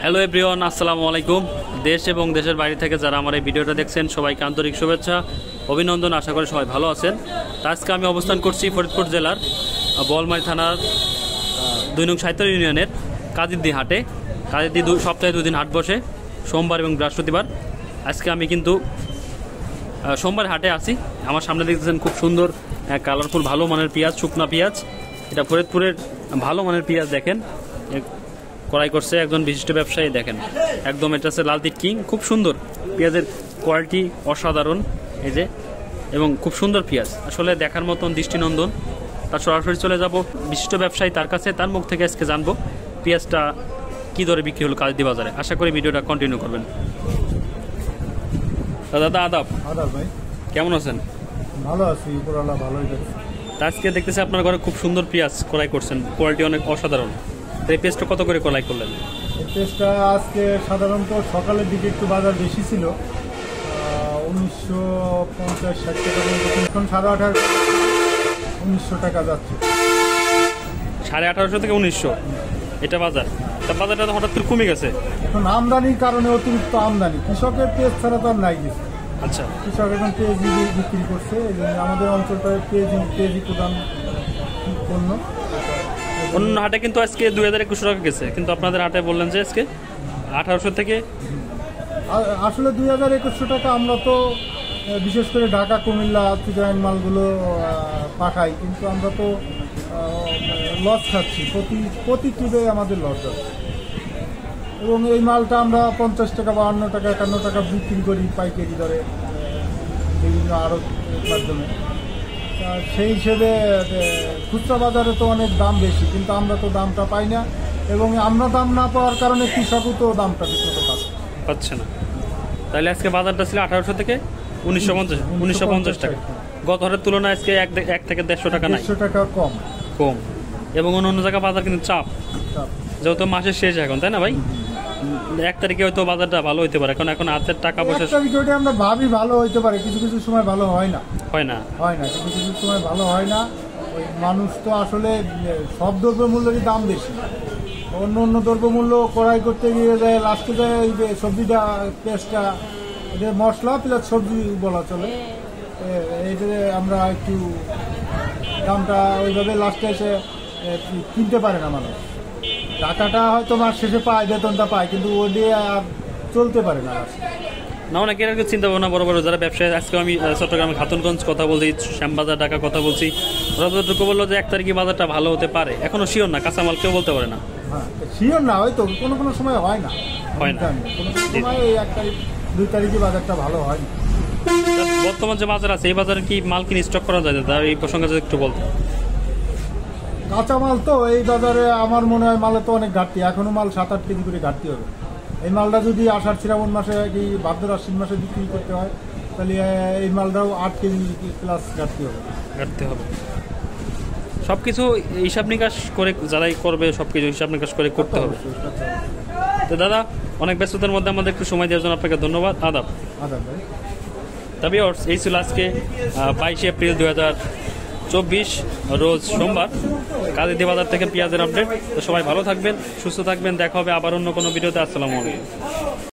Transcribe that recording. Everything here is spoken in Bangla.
হ্যালো এভরিওয়ান, আসসালামু আলাইকুম। দেশ এবং দেশের বাইরে থেকে যারা আমার এই ভিডিওটা দেখছেন সবাইকে আন্তরিক শুভেচ্ছা, অভিনন্দন। আশা করি সবাই ভালো আছেন। আজকে আমি অবস্থান করছি ফরিদপুর জেলার বোয়ালমারী থানার 2 নং সাহিত্য ইউনিয়নের কাদিরদি হাটে। কাদিরদি সপ্তাহে 2 দিন হাট বসে, সোমবার এবং বৃহস্পতিবার। আজকে আমি কিন্তু সোমবার হাটে আছি। আমার সামনে দেখতেছেন খুব সুন্দর কালারফুল ভালো মানের পেঁয়াজ, শুকনা পেঁয়াজ। এটা ফরিদপুরের ভালো মানের পেঁয়াজ। দেখেন ক্রয় করছে একজন বিশিষ্ট ব্যবসায়ী। দেখেন একদম এটা হচ্ছে লালতির কিং। খুব সুন্দর পেঁয়াজের কোয়ালিটি, অসাধারণ এই যে, এবং খুব সুন্দর পেঁয়াজ, আসলে দেখার মতন দৃষ্টিনন্দন। তার সরাসরি চলে যাব বিশিষ্ট ব্যবসায়ী তার কাছে, তার মুখ থেকে আজকে জানবো পেঁয়াজটা কী দরে বিক্রি হলো কাদিরদি বাজারে। আশা করি ভিডিওটা কন্টিনিউ করবেন। দাদা আদাব। আদাব ভাই, কেমন আছেন? ভালো আছি, উপরওয়ালা ভালোই যাচ্ছে। আজকে দেখতেছি আপনার ঘরে খুব সুন্দর পেঁয়াজ ক্রয় করছেন, কোয়ালিটি অনেক অসাধারণ। এই পেঁয়াজটা কত করে ক্রয় করলেন? এই পেঁয়াজটা আজকে সাধারণত সকালের দিকে একটু বাজার বেশি ছিল, 1950-60 টাকা, এখন 1800 টাকা যাচ্ছে। 1850 থেকে 1900 এটা বাজার। তা বাজারটা তো হঠাৎ করে কমে গেছে। এখন আমদানির কারণে অতিরিক্ত আমদানি, কৃষকের পেঁয়াজ ছাড়া তো আর নাই গেছে। আচ্ছা, কৃষক এখন পেঁয়াজি বিক্রি করছে, এই জন্য আমাদের অঞ্চলটায় পেঁয়াজি প্রধান পণ্য। অন্য হাটে কিন্তু আজকে 2021 টাকা গেছে, কিন্তু আপনাদের হাটে বললেন যে আজকে 1800 থেকে। আসলে 2100 টাকা আমরা তো বিশেষ করে ঢাকা, কুমিল্লা, চিটাগাং মালগুলো পাঠাই, কিন্তু আমরা তো লস খাচ্ছি, প্রতি ট্রিপে আমাদের লস যাচ্ছে। এবং এই মালটা আমরা 50 টাকা, 52 টাকা, 51 টাকা বিক্রি করি পাইকারি দরে বিভিন্ন আড়তের মাধ্যমে। সেই হিসেবে খুচরা বাজারে তো অনেক দাম বেশি, কিন্তু আমরা তো দামটা পাই না, এবং আমরা দাম না পাওয়ার কারণে কৃষকও তো দামটা ঠিকমতো পাচ্ছে না। তাহলে আজকে বাজারটা ছিল 1800 থেকে 1950 টাকা। গত হাটের তুলনায় আজকে 1 থেকে 150 টাকা নাই, 150 টাকা কম। এবং অন্য জায়গায় বাজার কিন্তু চাপ, যেহেতু মাসের শেষ এখন, তাই না ভাই? 1 তারিখে হয়তো বাজারটা ভালো হইতে পারে, কারণ এখন হাতের টাকা পয়সা। 1 তারিখে ওইটা আমরা ভাবি ভালো হইতে পারে, কিছু কিছু সময় ভালো হয় না, কিছু কিছু সময় ভালো হয় না। ওই মানুষ তো আসলে সব দ্রব্যমূল্যেরই দাম বেশি, অন্য দ্রব্যমূল্য ক্রয় করতে গিয়ে যায় লাস্টে যায় এই যে সবজিটা, পেঁয়াজটা, এটা মশলা প্লাস সবজি বলা চলে, এইটা আমরা একটু দামটা ওইভাবে লাস্টে এসে কিনতে পারে না মানুষ। টাকাটা হয়তো মাস শেষে পায়, বেতনটা পায়, কিন্তু ও দিয়ে আর চলতে পারে না না। অনেকে এরকম চিন্তা ভাবনা বড় বড় যারা ব্যবসায়ী, আজকে আমি চট্টগ্রামের খাতুনগঞ্জ কথা বলছি, শ্যামবাজার ঢাকা কথা বলছি, ওরা যতটুকু বললো যে 1 তারিখে বাজারটা ভালো হতে পারে, এখনো শিওর না, কাঁচামাল কেউ বলতে পারে না। হ্যাঁ, শিওর না, হয়তো কোনো সময় হয় না, কোনো সময় এই 1 তারিখ 2 তারিখে বাজারটা ভালো হয় না। বর্তমান যে বাজার আছে এই বাজারে কি মাল কিনে স্টক করা যায়? তার এই প্রসঙ্গে যদি একটু বলতো। কাঁচামাল তো এই বাজারে আমার মনে হয় মালে তো অনেক ঘাটতি, এখনো মাল 7-8 কেজি করে ঘাটতি হবে। এই মালটা যদি আষাঢ় শ্রাবণ মাসে কি ভাদ্র আশ্বিন মাসে বিক্রি করতে হয়, তাহলে এই মালটাও 8 কেজি প্লাস ঘাটতি হবে। সবকিছু হিসাব নিকাশ করে যারাই করবে, সবকিছু হিসাব নিকাশ করে করতে হবে। তো দাদা, অনেক ব্যস্ততার মধ্যে আমাদের একটু সময় দেওয়ার জন্য আপনাকে ধন্যবাদ। আদাব ভাই। তবে এই ছিল আজকে 22 এপ্রিল 2024 রোজ সোমবার কাদিরদি বাজার থেকে পেঁয়াজের আপডেট। তো সবাই ভালো থাকবেন, সুস্থ থাকবেন, দেখা হবে আবার অন্য কোনো ভিডিওতে। আসসালামু আলাইকুম।